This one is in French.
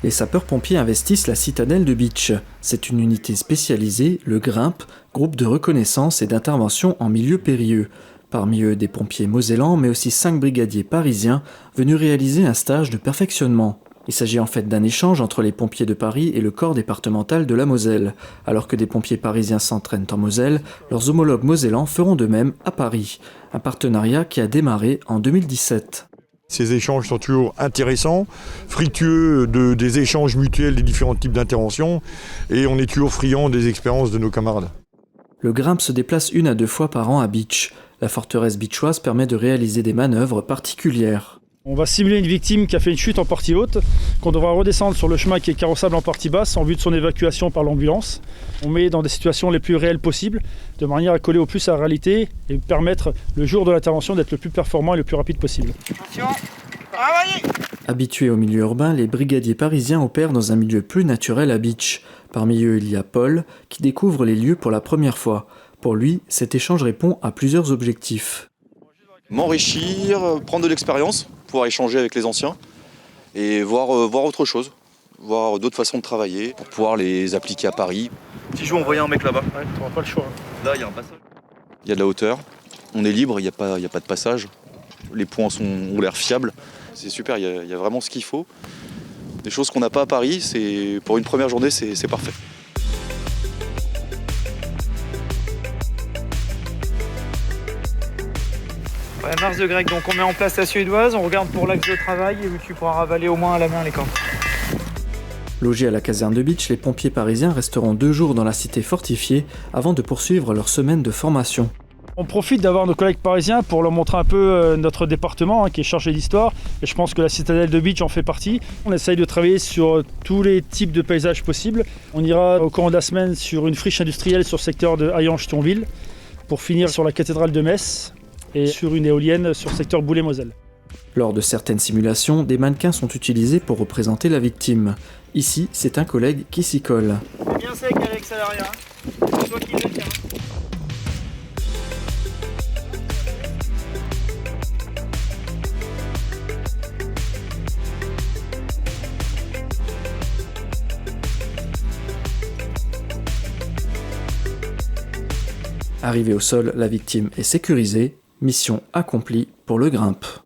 Les sapeurs-pompiers investissent la citadelle de Bitche. C'est une unité spécialisée, le GRIMP, groupe de reconnaissance et d'intervention en milieu périlleux. Parmi eux, des pompiers mosellans, mais aussi 5 brigadiers parisiens venus réaliser un stage de perfectionnement. Il s'agit en fait d'un échange entre les pompiers de Paris et le corps départemental de la Moselle. Alors que des pompiers parisiens s'entraînent en Moselle, leurs homologues mosellans feront de même à Paris. Un partenariat qui a démarré en 2017. Ces échanges sont toujours intéressants, fructueux des échanges mutuels des différents types d'interventions, et on est toujours friand des expériences de nos camarades. Le GRIMP se déplace 1 à 2 fois par an à Bitche. La forteresse bitchoise permet de réaliser des manœuvres particulières. On va simuler une victime qui a fait une chute en partie haute, qu'on devra redescendre sur le chemin qui est carrossable en partie basse en vue de son évacuation par l'ambulance. On met dans des situations les plus réelles possibles, de manière à coller au plus à la réalité et permettre le jour de l'intervention d'être le plus performant et le plus rapide possible. Attention, travaillez! Habitués au milieu urbain, les brigadiers parisiens opèrent dans un milieu plus naturel à Bitche. Parmi eux, il y a Paul, qui découvre les lieux pour la première fois. Pour lui, cet échange répond à plusieurs objectifs. M'enrichir, prendre de l'expérience, pouvoir échanger avec les anciens et voir autre chose, voir d'autres façons de travailler pour pouvoir les appliquer à Paris. Si je veux envoyer un mec là-bas, Ouais, tu n'auras pas le choix. là il y a un passage. Il y a de la hauteur, on est libre, il n'y a pas de passage, les points ont l'air fiables, c'est super, il y a vraiment ce qu'il faut. Des choses qu'on n'a pas à Paris, pour une première journée c'est parfait. Ouais, Mars de Grec, donc on met en place la suédoise, on regarde pour l'axe de travail et tu pourras ravaler au moins à la main les cordes. Logés à la caserne de Bitche, les pompiers parisiens resteront 2 jours dans la cité fortifiée avant de poursuivre leur semaine de formation. On profite d'avoir nos collègues parisiens pour leur montrer un peu notre département qui est chargé d'histoire. Et je pense que la citadelle de Bitche en fait partie. On essaye de travailler sur tous les types de paysages possibles. On ira au courant de la semaine sur une friche industrielle sur le secteur de Hayange-Thionville pour finir sur la cathédrale de Metz et sur une éolienne sur le secteur Boulay-Moselle. Lors de certaines simulations, des mannequins sont utilisés pour représenter la victime. Ici, c'est un collègue qui s'y colle. C'est bien sec Alex à l'arrière, c'est toi qui le tiens. Arrivée au sol, la victime est sécurisée. Mission accomplie pour le GRIMP.